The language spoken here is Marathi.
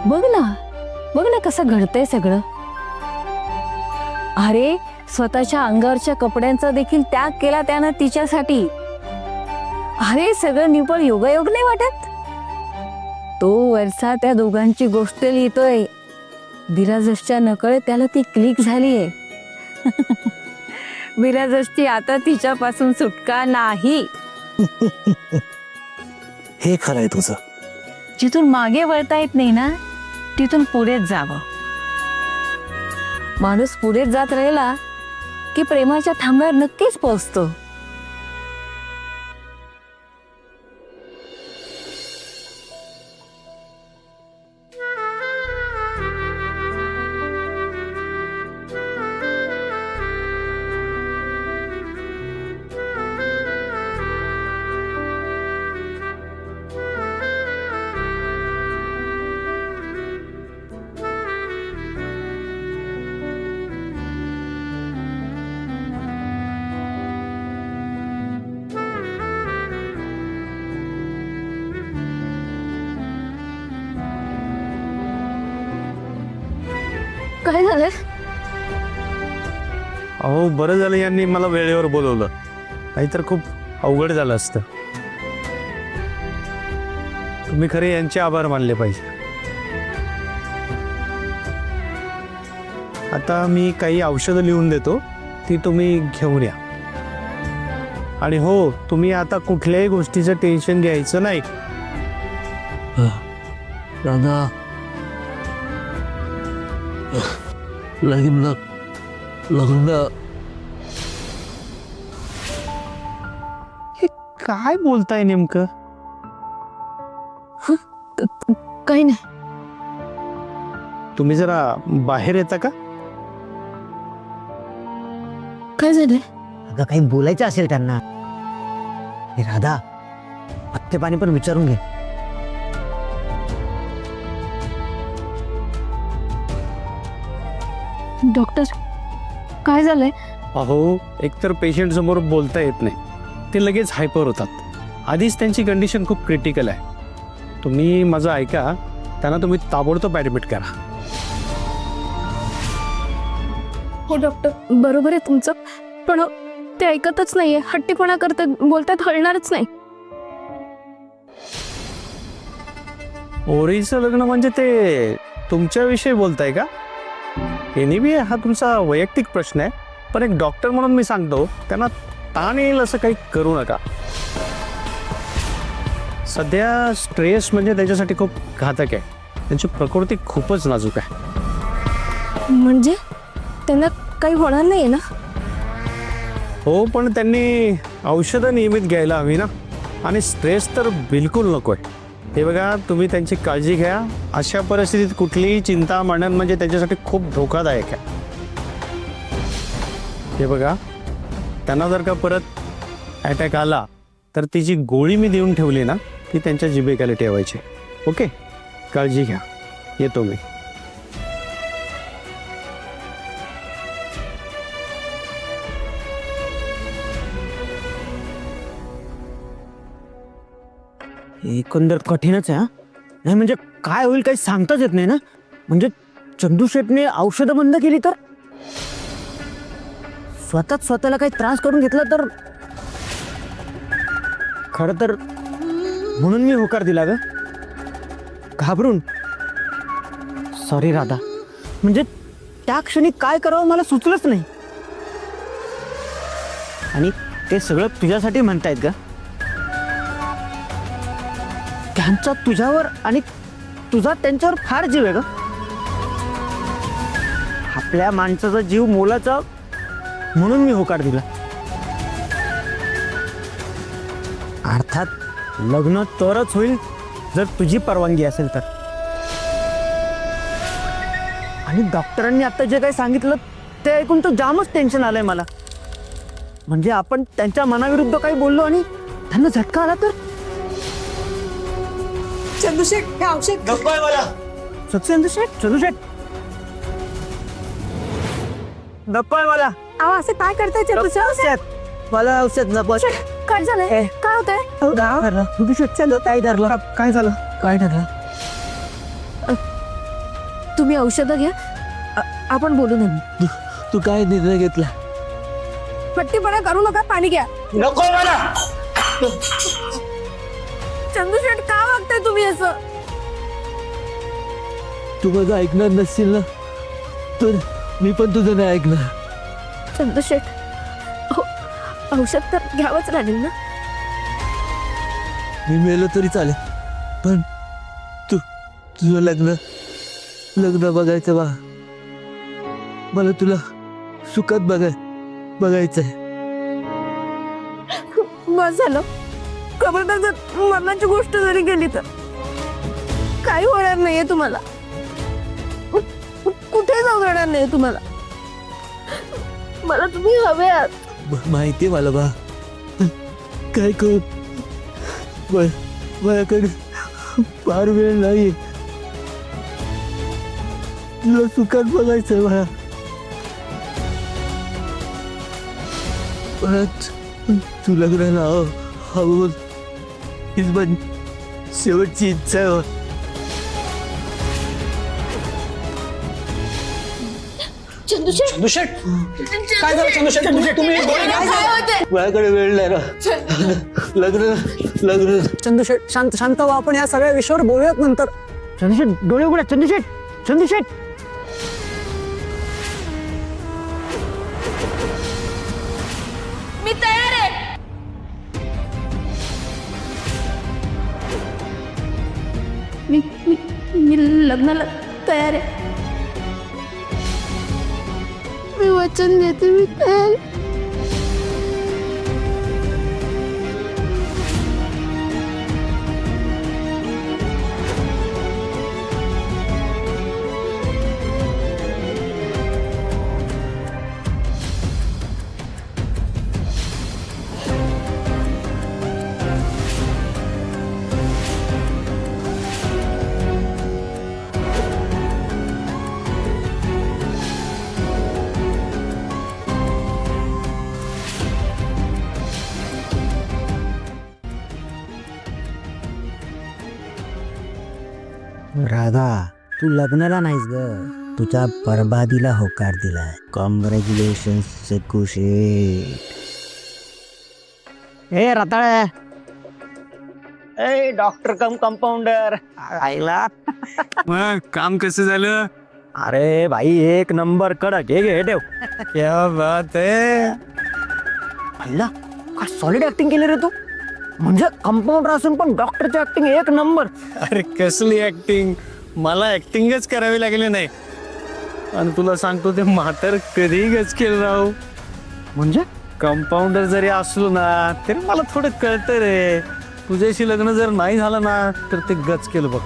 बघ ना कसं घडतंय सगळं. अरे स्वतःच्या अंगावरच्या कपड्यांचा देखील त्याग केला त्यानं तिच्यासाठी. अरे सगळं निव्वळ योगायोग नाही वाटत. तो वरचा त्या दोघांची गोष्ट लिहितोय. बिराजसच्या नकळे त्याला ती क्लिक झालीये. बिराजसची आता तिच्यापासून सुटका नाही. हे खरंय तुझं. जिथून मागे वळता येत नाही ना तिथून पुढेच जावं. माणूस पुढेच जात राहिला की प्रेमाच्या थांब्यावर नक्कीच पोहोचतो. काय झालं? अहो बरं झालं यांनी मला वेळेवर बोलवलं, नाहीतर खूप अवघड झालं असतं. तुम्ही खरे यांचे आभार मानले पाहिजे. आता मी काही औषधं लिहून देतो, ती तुम्ही घेऊन या. आणि हो, तुम्ही आता कुठल्याही गोष्टीचं टेन्शन घ्यायचं नाही. दादा लग्न हे काय बोलताय नेमकं? काही नाही. तुम्ही जरा बाहेर येता का? काय झालंय? अगं काही बोलायचं असेल त्यांना. हे राधा, पत्ते पाणी पण विचारून घे. डॉक्टर काय झालंय? अहो एकतर पेशंट समोर बोलता येत नाही, ते लगेच हायपर होतात. आधीच त्यांची कंडिशन खूप क्रिटिकल आहे. तुम्ही माझं ऐका, त्यांना तुम्ही ताबडतोब ॲडमिट करा. हो डॉक्टर, बरोबर आहे तुमचं, पण ते ऐकतच नाहीये. हट्टीपणा करतात, बोलतात, हलणारच नाही. ओरीचं लग्न म्हणजे ते तुमच्याविषयी बोलताय का? एनिवे हा तुमचा वैयक्तिक प्रश्न आहे, पण एक डॉक्टर म्हणून मी सांगतो, त्यांना ताण येईल असं काही करू नका. सध्या स्ट्रेस म्हणजे त्याच्यासाठी खूप घातक आहे. त्यांची प्रकृती खूपच नाजूक आहे. म्हणजे त्यांना काही होणार नाहीये ना? हो, पण त्यांनी औषधं नियमित घ्यायला हवी ना, आणि स्ट्रेस तर बिलकुल नको आहे. हे बघा, तुम्ही त्यांची काळजी घ्या. अशा परिस्थितीत कुठलीही चिंता मांडणं म्हणजे त्यांच्यासाठी खूप धोकादायक आहे. हे बघा, त्यांना जर का परत अटॅक आला तर ती जी गोळी मी देऊन ठेवली ना, ती त्यांच्या जिभेखाली ठेवायची. ओके, काळजी घ्या. येतो मी. एकंदर कठीणच आहे. नाही म्हणजे काय होईल काही सांगताच येत नाही ना. म्हणजे चंदू शेटने औषधं बंद केली तर, स्वतःला काही त्रास करून घेतला तर. खरं तर म्हणून मी होकार दिला ग, घाबरून. सॉरी राधा, म्हणजे त्या क्षणी काय करावं मला सुचलंच नाही. आणि ते सगळं तुझ्यासाठी म्हणतायत का? त्यांचा तुझ्यावर आणि तुझा त्यांच्यावर फार जीव आहे ग. आपल्या माणसाचा जीव मोलाचा, म्हणून मी होकार दिला. अर्थात लग्न तरच होईल जर तुझी परवानगी असेल तर. आणि डॉक्टरांनी आता जे काही सांगितलं ते ऐकून तर जामच टेन्शन आलंय मला. म्हणजे आपण त्यांच्या मनाविरुद्ध काही बोललो आणि त्यांना झटका आला तर. चंदूशेठ, हे औषध चंदूशेठ नकोय मला. अहो असं काय करताय चंदूशेठ? मला औषध नको. काय झालंय? काय होतंय? चंदू काय धरलं? काय ठरलं? तुम्ही औषधं घ्या, आपण बोलू नये. तू काय निर्णय घेतला? पट्टीपणा करू नका, पाणी घ्या. नको मला. चंदूशेठ, का वागताय तुम्ही असं? तू माझं ऐकणार नसशील ना, तर मी पण तुझं नाही ऐकणार. चंदूशेठ, औषध तर घ्यावंच लागेल ना. मी मेलो तरी चालेल, पण तुझं लग्न बघायचं बा. मला तुला सुखात बघायचंय. बस झालं. खबरदार, जर मरणाची गोष्ट जरी केली तर काही होणार नाहीये तुम्हाला. कुठे जाऊ देणार नाही तुम्हाला. मला तुम्ही हवे आहात. माहितीये मला बा. काय करू, माझ्याकडे फार वेळ नाही. तुला सुखात बघायचंय मला. परत तू लग्नाला हवं हीच माझी शेवटची इच्छा आहे. चंदूशेठ, काय झालं चंदूशेठ? तुम्ही माझ्याकडे वेळ नाही ना. लग्न चंदूशेठ, शांत व्हा. आपण या सगळ्या विषयावर बोलूयात नंतर. चंदूशेठ, डोळे उघडा. चंदूशेठ. मी तयार आहे. मी लग्नाला तयार आहे. मी वचन देते, मी तयार आहे. राधा, तू लग्नाला नाहीस ग, तुझ्या बर्बादीला होकार दिलाय. कॉंग्रॅच्युलेशन कुशेठ. ए रताळे, ए डॉक्टर कम कंपाऊंडर आईला. मग काम कसं झालं? अरे भाई, एक नंबर कडक. हे ठेव. क्या बात आहे. आईला, काय सॉलिड ऍक्टिंग केली रे तू. म्हणजे कंपाऊंडर असून पण डॉक्टरची ऍक्टिंग एक नंबर. अरे कसली ऍक्टिंग, मला ऍक्टिंगच करावी लागली नाही. आणि तुला सांगतो, ते म्हातार कधी गचकेल राहू. म्हणजे कंपाऊंडर जरी असलो ना, तरी मला थोडं कळतं रे. तुझ्याशी लग्न जर नाही झालं ना, तर ते गचकेल बघ.